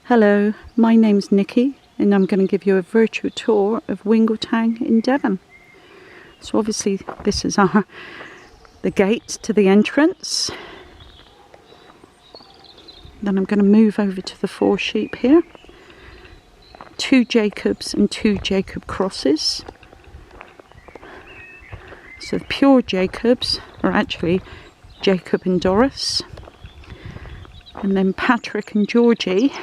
Hello, my name's Nikki and I'm going to give you a virtual tour of Wingletang in Devon. So obviously this is the gate to the entrance. Then I'm going to move over to the 4 sheep here. 2 Jacobs and 2 Jacob crosses. So the pure Jacobs are actually Jacob and Doris. And then Patrick and Georgie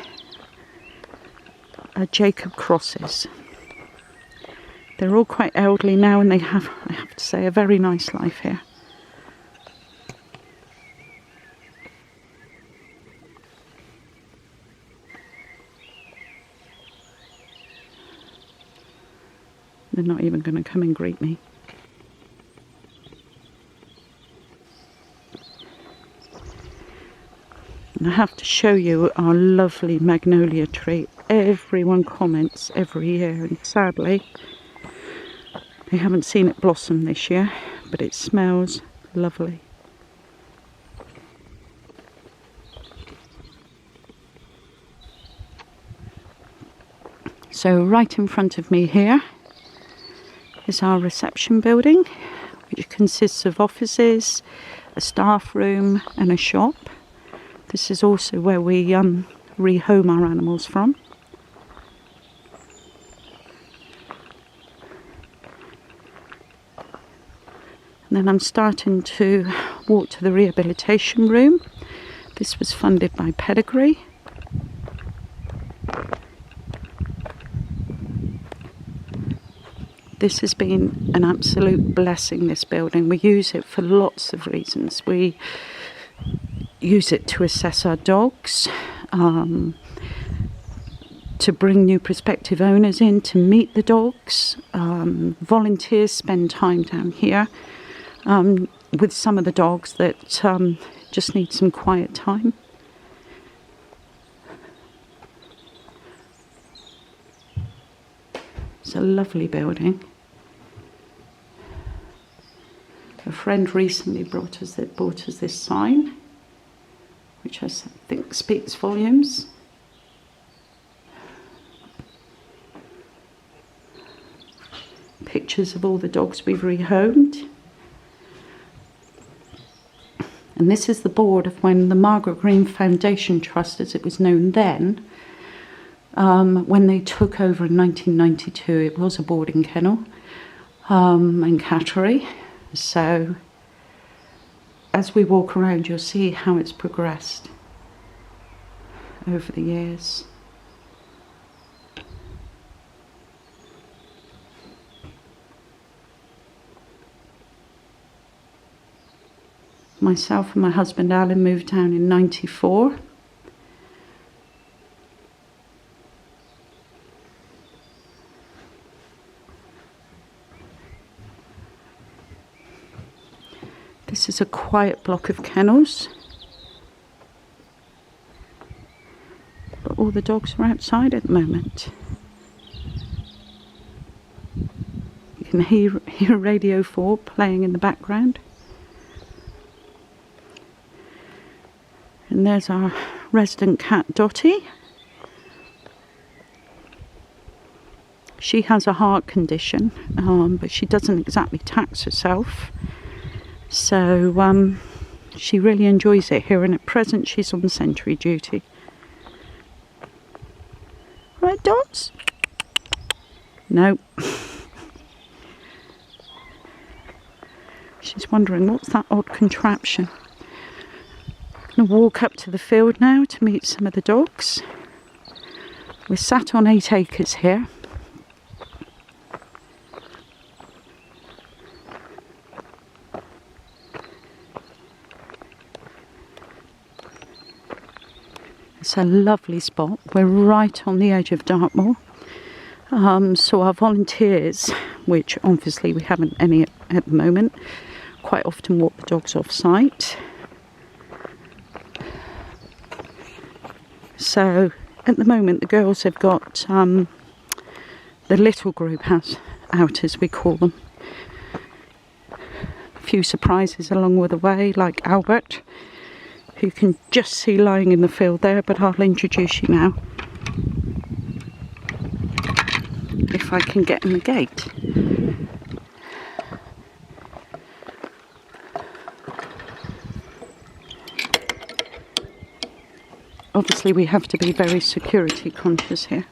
are Jacob crosses. They're all quite elderly now and they have, I have to say, a very nice life here. They're not even going to come and greet me. And I have to show you our lovely magnolia tree. Everyone comments every year, and sadly they haven't seen it blossom this year, but it smells lovely. So right in front of me here is our reception building, which consists of offices, a staff room and a shop. This is also where we rehome our animals from. And then I'm starting to walk to the rehabilitation room. This was funded by Pedigree. This has been an absolute blessing, this building. We use it for lots of reasons. We use it to assess our dogs, to bring new prospective owners in to meet the dogs. Volunteers spend time down here with some of the dogs that just need some quiet time. It's a lovely building. A friend recently brought us this sign, which I think speaks volumes. Pictures of all the dogs we've rehomed. And this is the board of when the Margaret Green Foundation Trust, as it was known then, when they took over in 1992, it was a boarding kennel and cattery. So as we walk around, you'll see how it's progressed over the years. Myself and my husband Alan moved down in '94. This is a quiet block of kennels, but all the dogs are outside at the moment. You can hear Radio 4 playing in the background. And there's our resident cat Dottie. She has a heart condition, but she doesn't exactly tax herself. So she really enjoys it here, and at present she's on sentry duty. Right, Dots? No. She's wondering, what's that odd contraption? I'm going to walk up to the field now to meet some of the dogs. We're sat on 8 acres here. It's a lovely spot. We're right on the edge of Dartmoor. So our volunteers, which obviously we haven't any at the moment, quite often walk the dogs off site. So at the moment the girls have got the little group has out, as we call them. A few surprises along the way, like Albert, who you can just see lying in the field there, but I'll introduce you now. if I can get in the gate. Obviously we have to be very security conscious here.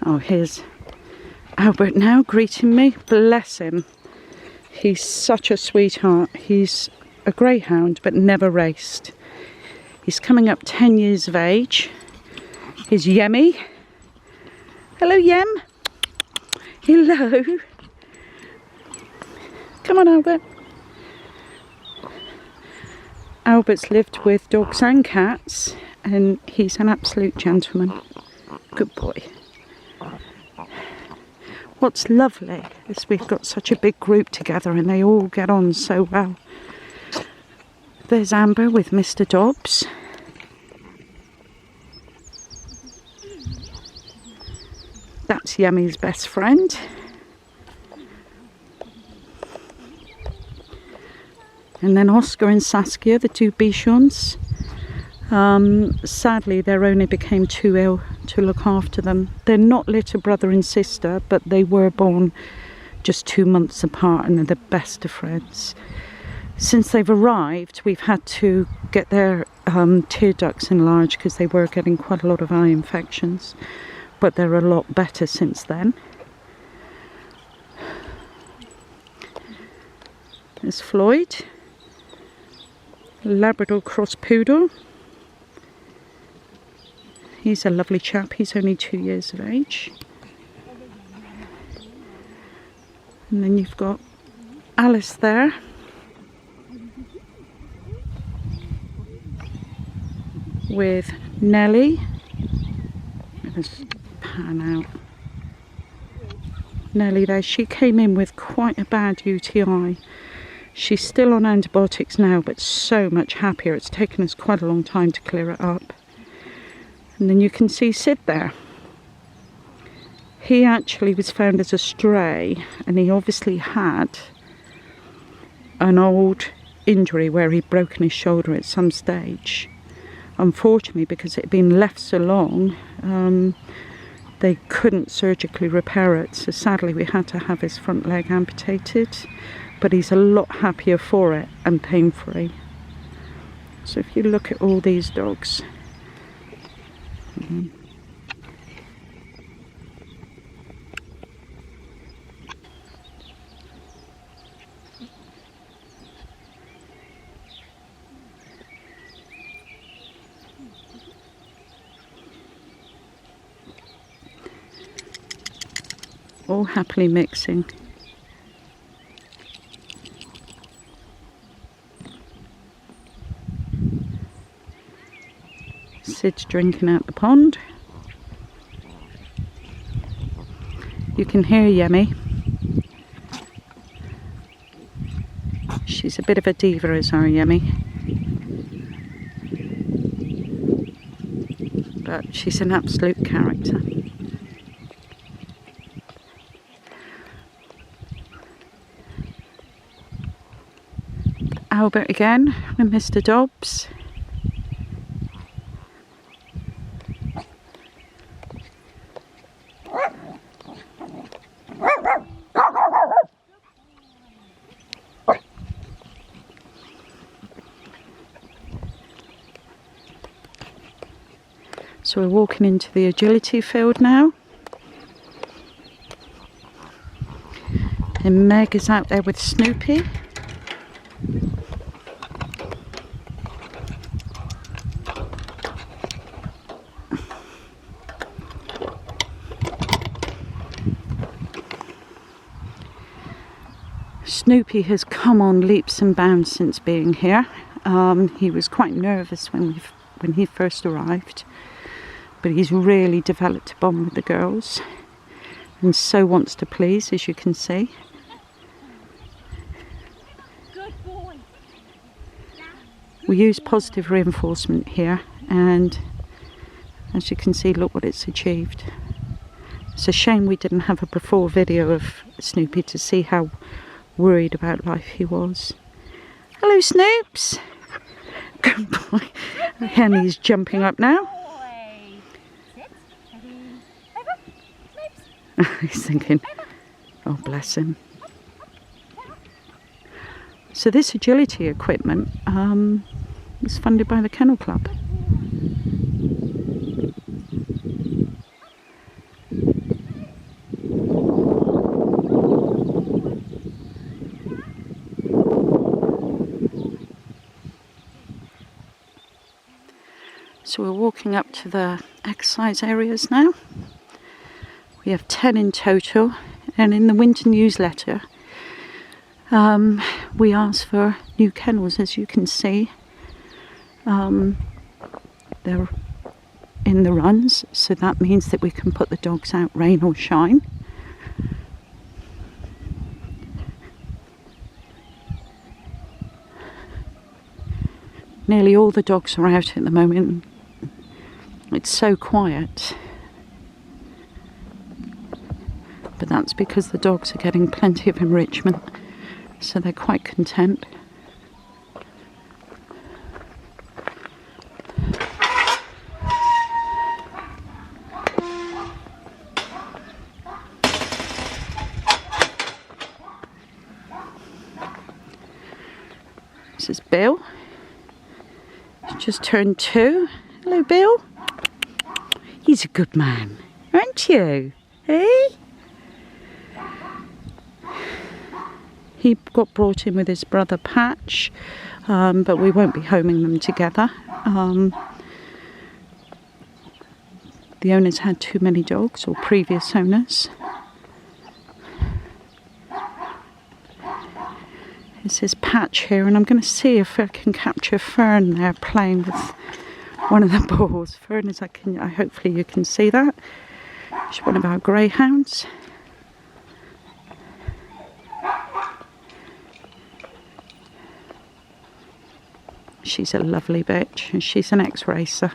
Oh, here's Albert now greeting me. Bless him. He's such a sweetheart. He's a greyhound but never raced. He's coming up 10 years of age. Here's Yemi. Hello, Yem. Hello. Come on, Albert. Albert's lived with dogs and cats, and he's an absolute gentleman. Good boy. What's lovely is we've got such a big group together and they all get on so well. There's Amber with Mr. Dobbs. That's Yemi's best friend. And then Oscar and Saskia, the two Bichons. Sadly, their owner became too ill to look after them. They're not litter brother and sister, but they were born just 2 months apart and they're the best of friends. Since they've arrived, we've had to get their tear ducts enlarged because they were getting quite a lot of eye infections. But they're a lot better since then. There's Floyd, Labrador cross poodle. He's a lovely chap. He's only 2 years of age. And then you've got Alice there. With Nellie. Let's pan out. Nellie there. She came in with quite a bad UTI. She's still on antibiotics now, but so much happier. It's taken us quite a long time to clear it up. And then you can see Sid there. He actually was found as a stray, and he obviously had an old injury where he'd broken his shoulder at some stage. Unfortunately, because it had been left so long, they couldn't surgically repair it. So sadly, we had to have his front leg amputated. But he's a lot happier for it and pain-free. So if you look at all these dogs. All happily mixing. Sid's drinking out the pond. You can hear Yemi. She's a bit of a diva, is our Yemi. But she's an absolute character. Albert again with Mr. Dobbs. So we're walking into the agility field now. And Meg is out there with Snoopy. Snoopy has come on leaps and bounds since being here. He was quite nervous when he first arrived. But he's really developed a bond with the girls and so wants to please, as you can see. Good boy. We use positive reinforcement here, and as you can see, look what it's achieved. It's a shame we didn't have a before video of Snoopy to see how worried about life he was. Hello, Snoops. Good boy. Henny's jumping up now. He's thinking, oh bless him. So this agility equipment is funded by the Kennel Club. So we're walking up to the exercise areas now. We have 10 in total, and in the winter newsletter we ask for new kennels, as you can see. They're in the runs, so that means that we can put the dogs out rain or shine. Nearly all the dogs are out at the moment. It's so quiet. But that's because the dogs are getting plenty of enrichment, so they're quite content. This is Bill. He's just turned 2. Hello, Bill. He's a good man, aren't you? Hey? He got brought in with his brother Patch, but we won't be homing them together. The owners had too many dogs, or previous owners. This is Patch here, and I'm going to see if I can capture Fern there playing with one of the balls. Fern is, hopefully you can see that. She's one of our greyhounds. She's a lovely bitch, and she's an ex-racer.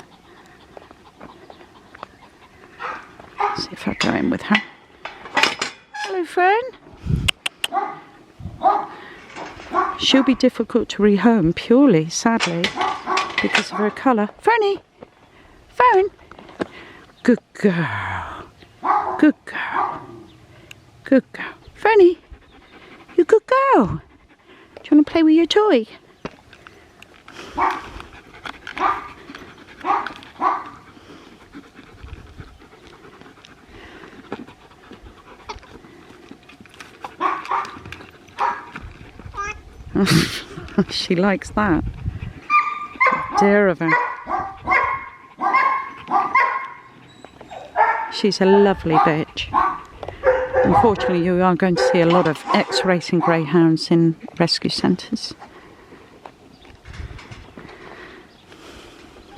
See if I go in with her. Hello, Fern. She'll be difficult to rehome purely, sadly, because of her colour. Fernie! Fern! Good girl. Good girl. Good girl. Fernie! You good girl. Do you want to play with your toy? She likes that. Dear of her. She's a lovely bitch. Unfortunately, you are going to see a lot of ex-racing greyhounds in rescue centres.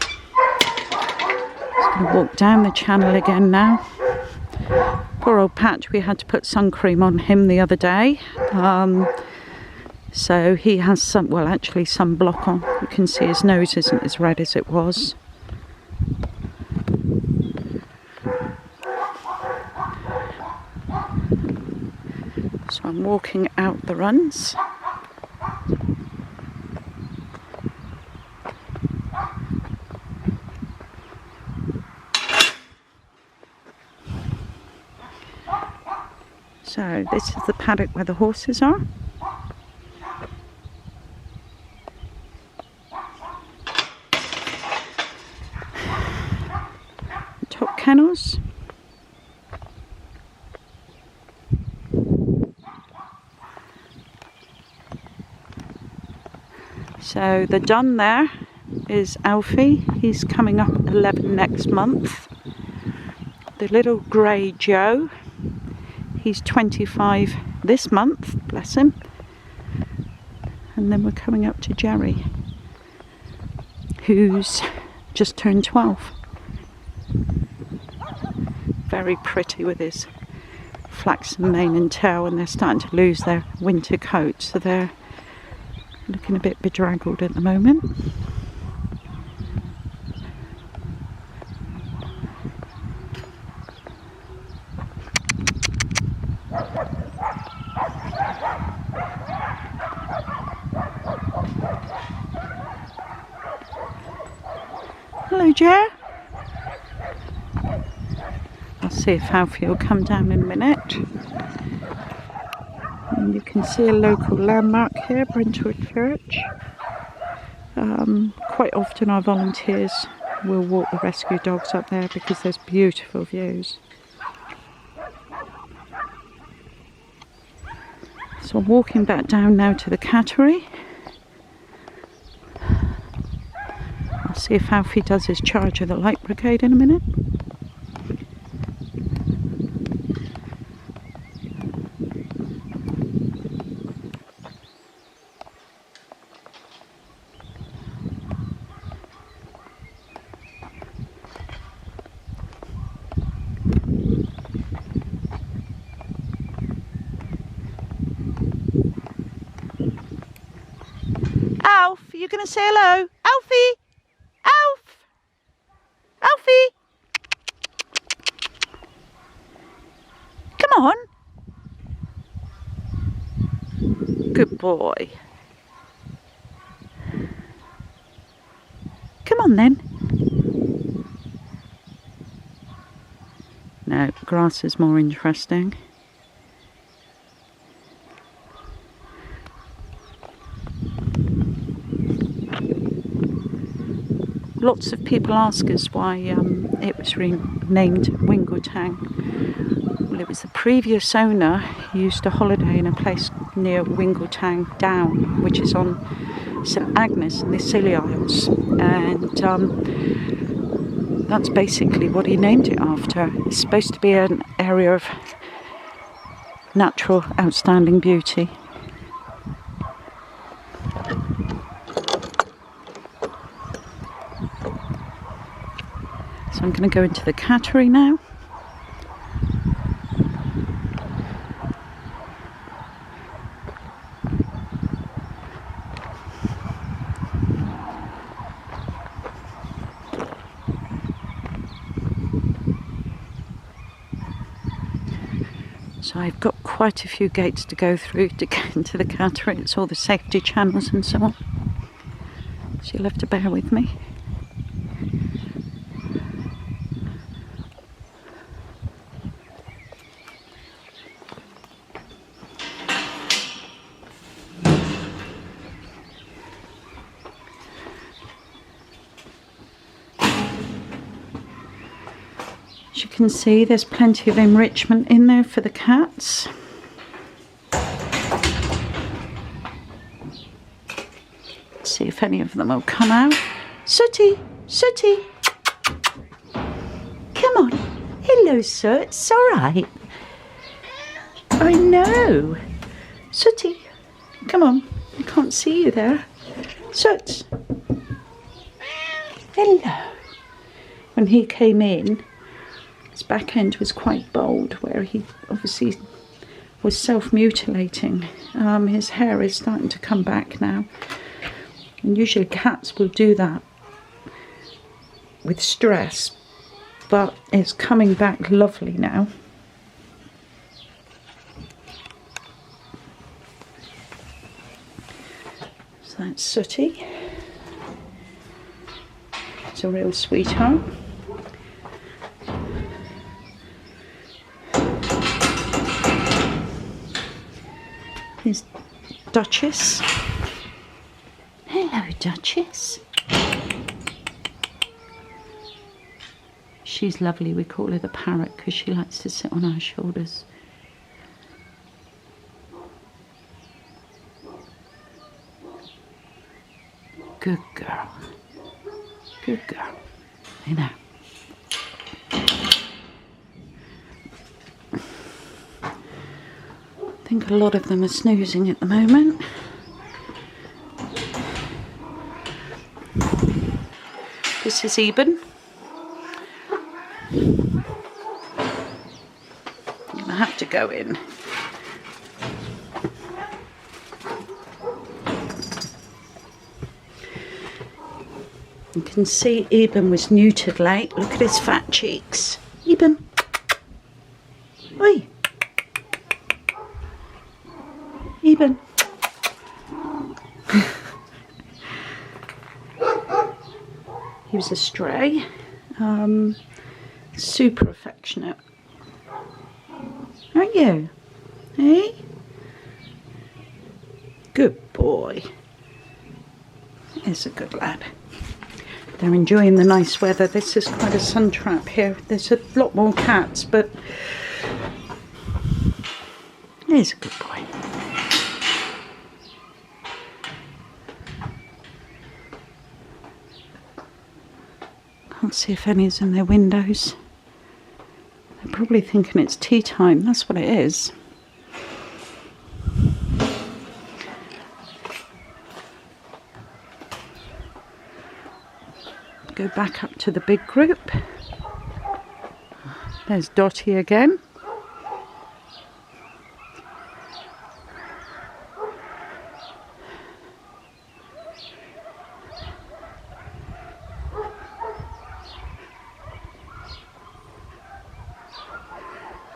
Just going to walk down the channel again now. Poor old Patch, we had to put sun cream on him the other day. So he has actually sunblock on. You can see his nose isn't as red as it was. So I'm walking out the runs. So this is the paddock where the horses are. Top kennels. So the dun there is Alfie. He's coming up 11 next month. The little grey Joe, he's 25 this month, bless him. And then we're coming up to Jerry, who's just turned 12. Very pretty with his flaxen mane and tail, and they're starting to lose their winter coat, so they're looking a bit bedraggled at the moment. Hello, Jer. I'll See if Alfie will come down in a minute. And you can see a local landmark here, Brentwood Church. Quite often our volunteers will walk the rescue dogs up there because there's beautiful views. So I'm walking back down now to the cattery. I'll see if Alfie does his charge of the light brigade in a minute. Alf, are you going to say hello? Alfie! Alf! Alfie! Come on! Good boy. Come on then. No, grass is more interesting. Lots of people ask us why it was renamed Wingletang. Well, it was the previous owner who used to holiday in a place near Wingletang Down, which is on St Agnes in the Scilly Isles, and that's basically what he named it after. It's supposed to be an area of natural, outstanding beauty. So I'm going to go into the cattery now. So I've got quite a few gates to go through to get into the cattery. It's all the safety channels and so on. So you'll have to bear with me. As you can see, there's plenty of enrichment in there for the cats. Let's see if any of them will come out. Sooty, Sooty. Come on. Hello, Soot. It's all right. I know. Sooty, come on. I can't see you there. Soot. Hello. When he came in, his back end was quite bold, where he obviously was self-mutilating. His hair is starting to come back now. And usually cats will do that with stress, but it's coming back lovely now. So that's Sooty. It's a real sweetheart. Here's Duchess. Hello, Duchess. She's lovely. We call her the parrot because she likes to sit on our shoulders. Good girl. Good girl. Hey there. I think a lot of them are snoozing at the moment. This is Eben. I'm going to have to go in. You can see Eben was neutered late. Look at his fat cheeks. Eben. Oi. Eben. He was a stray. Super affectionate. aren't you? Eh? Good boy. He's a good lad. They're enjoying the nice weather. This is quite a sun trap here. There's a lot more cats, but he's a good boy. Can't see if any's in their windows. They're probably thinking it's tea time. That's what it is. Go back up to the big group. There's Dottie again.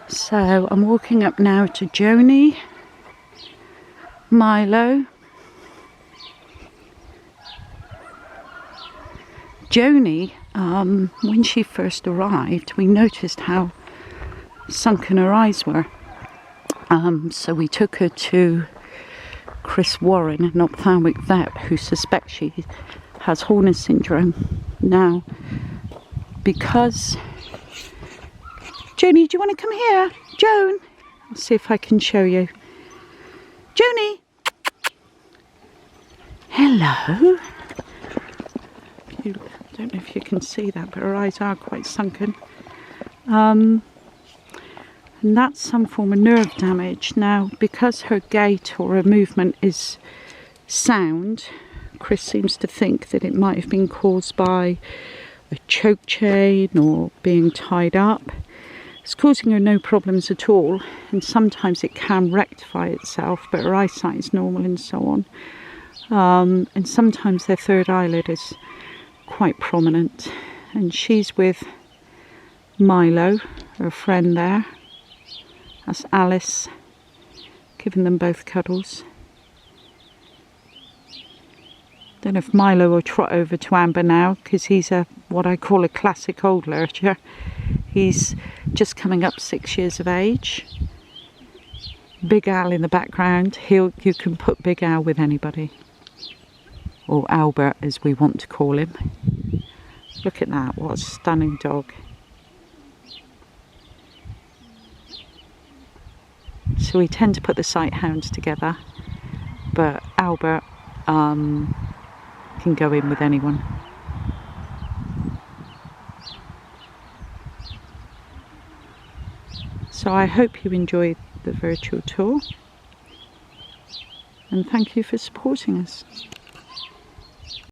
So I'm walking up now to Joni, Milo. Joni, when she first arrived, we noticed how sunken her eyes were. So we took her to Chris Warren, an ophthalmic vet, who suspects she has Horner syndrome. Now, because... Joni, do you want to come here? Joan? I'll see if I can show you. Joni! Hello! I don't know if you can see that, but her eyes are quite sunken. And that's some form of nerve damage. Now, because her gait or her movement is sound, Chris seems to think that it might have been caused by a choke chain or being tied up. It's causing her no problems at all, and sometimes it can rectify itself, but her eyesight is normal and so on. And sometimes their third eyelid is quite prominent, and she's with Milo, her friend there. That's Alice, giving them both cuddles. Don't know if Milo will trot over to Amber now, because he's what I call a classic old lurcher. He's just coming up 6 years of age. Big Al in the background. You can put Big Al with anybody. Or Albert, as we want to call him. Look at that, what a stunning dog. So we tend to put the sight hounds together, but Albert can go in with anyone. So I hope you enjoyed the virtual tour, and thank you for supporting us.